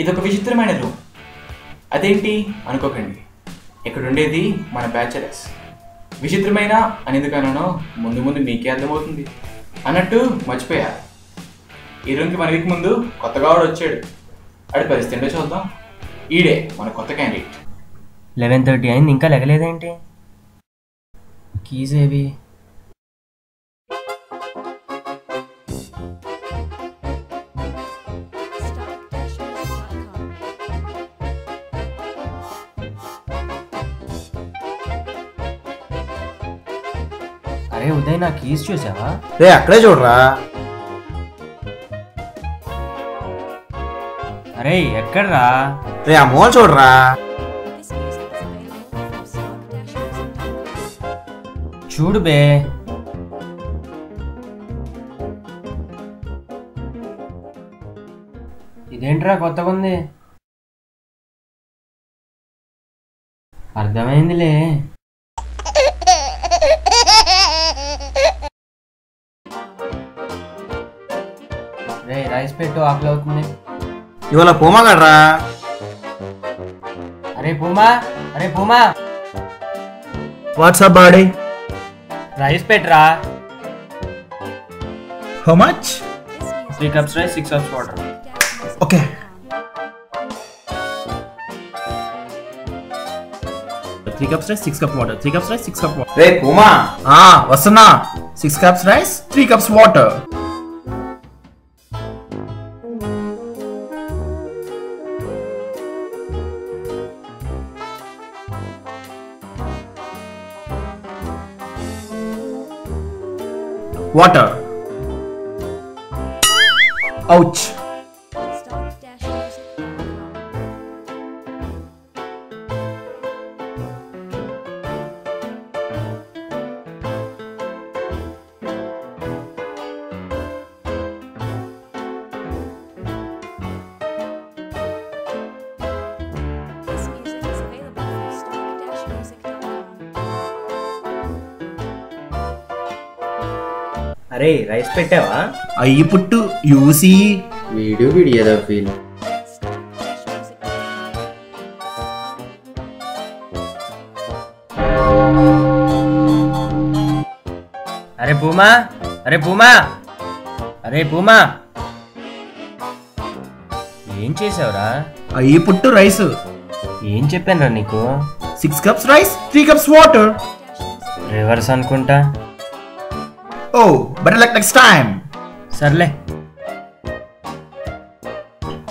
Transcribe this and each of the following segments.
ఇదొక విచిత్రమైన రూమ్. అదేంటి అనుకోకండి, ఇక్కడ ఉండేది మన బ్యాచలర్స్. విచిత్రమైన అనేందుకనో ముందు ముందు మీకే అర్థమవుతుంది. అన్నట్టు మర్చిపోయా, ఈ రూమ్కి మన వీక్ ముందు కొత్తగా వాడు వచ్చాడు. ఆడి పరిస్థితి ఏంటో చూద్దాం. ఈడే మన కొత్త క్యాండిడేట్. 11:30 అయింది, ఇంకా లెగలేదేంటి? కీస్ ఏవి? అరే ఉదయ్, నా కీస్ చూసావా? రే అక్కడే చూడరా. అరే ఎక్కడ్రా? రే ఆ మూల చూడరా. చూడు బే. ఇదేంట్రా కొత్తగా ఉంది? అర్థమైందిలే. రే రైస్ పెట్టు, ఆకలి అవుతుంది. ఇవాళ పూమా గడ్రా. అరే పూమా, అరే పూమా, వాట్సాప్ బాడీ. రైస్ పెట్టరా. How much? 3 cups rice, 6 cups water. Okay. Three cups rice, 6 cup water. 3 cups rice, 6 cup water. Ray Puma. వస్తున్నా. 6 cups rice, 3 cups water. Water. Ouch. అరే rice పెట్టావా? అయ్యి పుట్టు you see. Video ఏదో feel. అరే Puma, అరే Puma, అరే పూమా, ఏం చేసావురా? అయ్యి పుట్టు రైస్. ఏం చెప్పానురా నీకు? 6 cups rice, 3 cups water. Reverse అనుకుంటా. Oh, better luck next time. సర్లే.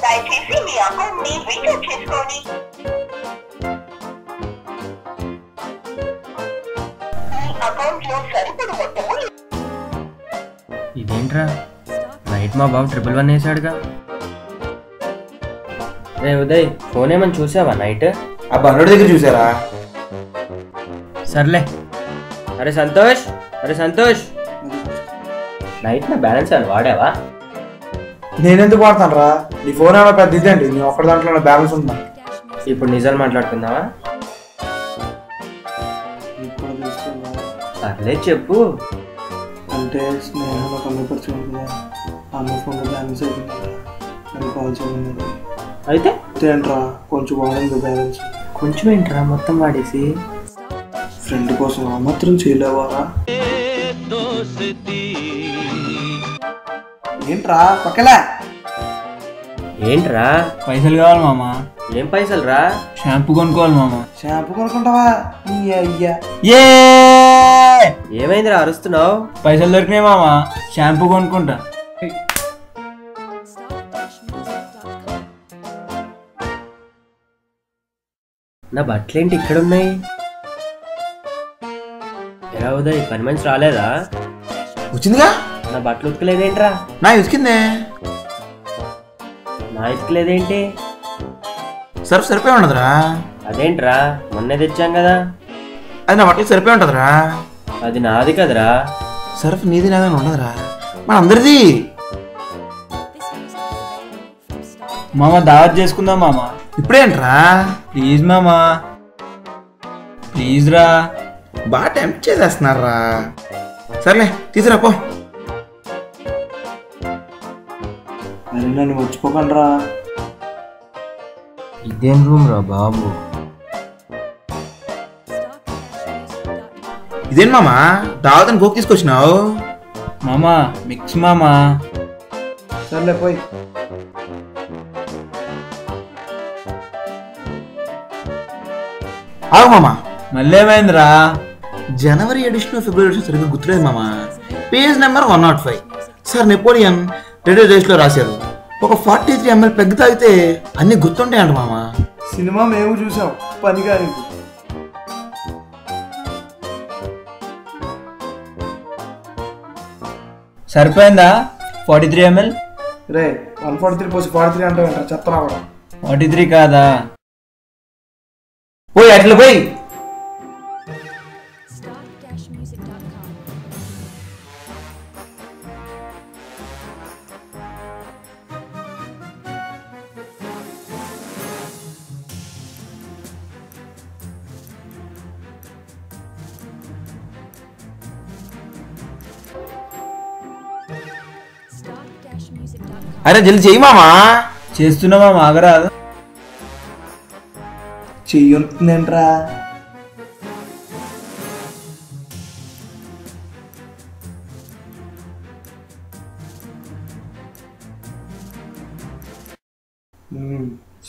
దయచేసి మీ అకౌంట్ని రీసెట్ చేసుకోండి. మీ అకౌంట్లో సరిపడు మొత్తము. ఇదేంట్రా, నైట్ మా బాబు 111 వేసాడుగా. రే ఉదయ్, ఫోన్ ఏమని చూసావా నైట్? ఆ బండి దగ్గర చూసారా? సర్లే. అరే సంతోష్, అరే సంతోష్, నైట్ నా బ్యాలెన్స్ అని వాడావా? నేనెందుకు వాడతాను రా? నీ ఫోన్ ఏమైనా పెద్ద ఇదండి, నీ ఒక్కడి దాంట్లో బ్యాలెన్స్ ఉందా? ఇప్పుడు నిజాలు మాట్లాడుతున్నావా? సర్లే చెప్పు. అంటే స్నేహం కళ్ళపరిచింది, అమ్మ ఫోన్ బ్యాలెన్స్ అయిపోయింది, కాల్ చేయమన్నది. అయితే ఏంట్రా కొంచెం వాడింది బ్యాలెన్స్. కొంచెం ఏంట్రా మొత్తం వాడేసి? ఫ్రెండ్ కోసం ఆ మాత్రం చేయలేవారా? ఏంట్రా పక్కలే? ఏంట్రా? పైసలు కావాలి మామ. ఏం పైసలు రా? షాంపూ కొనుక్కోవాలి మామ. షాంపూ కొనుక్కుంటావా? నీ అయ్యా. ఏమైందిరా అరుస్తున్నావు? పైసలు దొరికినాయి మామ, షాంపూ కొనుక్కుంటా. నా బట్టలేంటి ఇక్కడ ఉన్నాయి? ఎలా ఉదయ్, పని మనిషి రాలేదా? వచ్చిందిగా. నా బట్టలు ఉతకలేదేంట్రా? నా ఉతికిందే. నా ఉతకలేదేంటి? సర్ఫ్ సరిపోయి ఉండదురా. అదేంట్రా, మొన్నే తెచ్చాం కదా. అది నా బట్టలు సరిపోయి ఉంటుందిరా. అది నాది కదరా. సర్ఫ్ నీది నాదని ఉండదురా, మన అందరిది. మామ దావత్ చేసుకుందాం మామ. ఇప్పుడేంట్రా? ప్లీజ్ మామ, ప్లీజ్ రా. బాగా టెంప్ట్ చేసేస్తున్నారా. సర్లే తీసురా పో. అరే నన్ను మర్చిపోకండి రా. ఇదేం రూమ్ రా బాబు. ఇదేం మామా దావతని కోక్ తీసుకొచ్చినావు? మామా మిక్స్ మామా. సర్లే పోయి. ఆగు మామా, మళ్ళీ ఏమైందిరా? జనవరి ఎడిషన్ ఫిబ్రవరి ఎడిషన్ సరిగ్గా గుర్తులేదు మామా. Page number 105. Sir Napoleon radio డేస్లో రాశారు, ఒక 43 ml పెగ్ తాగితే అన్ని గుర్తుంటాయంట మామా. సినిమా మేము చూసాం, పనిగా నీకు. సరిపోయిందా 43 ml? రే 143 పోసి 43 అంటే చెత్తనా కూడా. 43 కాదా? పోయి అట్లా పోయి. అరే జల్ది చెయ్యి మామా. చేస్తున్నా మామ, ఆగరాదు. చెయ్యుంటుందేంట్రా?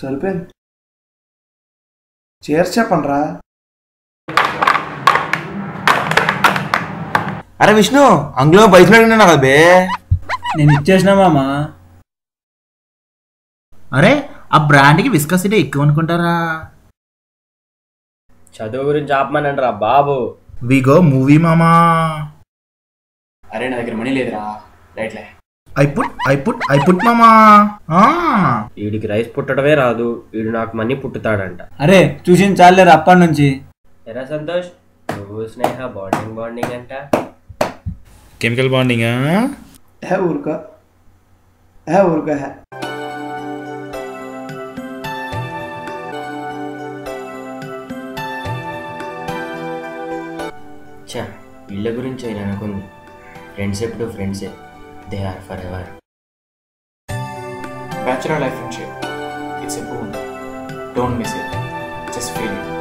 సరిపోయింది. చేర్చి చెప్పండి రా. అరే విష్ణు, అందులో పైసలు అడిగినా కదా బే. నేను ఇచ్చేసిన మామా. అరే ఆ బ్రాండ్కి విస్కాసిటీ ఎక్కువ అనుకుంటారా? చదువు గురించి ఆపమనండి రా బాబు. విగో మూవీ మామా. అరే నా దగ్గర మనీ లేదురా. రైట్లే. ఐ పుట్ మామా. వీడికి రైస్ పుట్టడమే రాదు, వీడు నాకు మనీ పుట్టుతాడంట. అరే చూసింది చాలేరు అప్పటి నుంచి. ఎరా సంతోష్, నువ్వు స్నేహ బాండింగ్ అంట. కెమికల్ బాండింగా? ఊరుకా చా, వీళ్ళ గురించి అయినా అనుకుంది. ఫ్రెండ్స్ ఎప్పుడు ఫ్రెండ్సే, they are forever. Bachelor life friendship, it's a boon. Don't miss it, just feel it.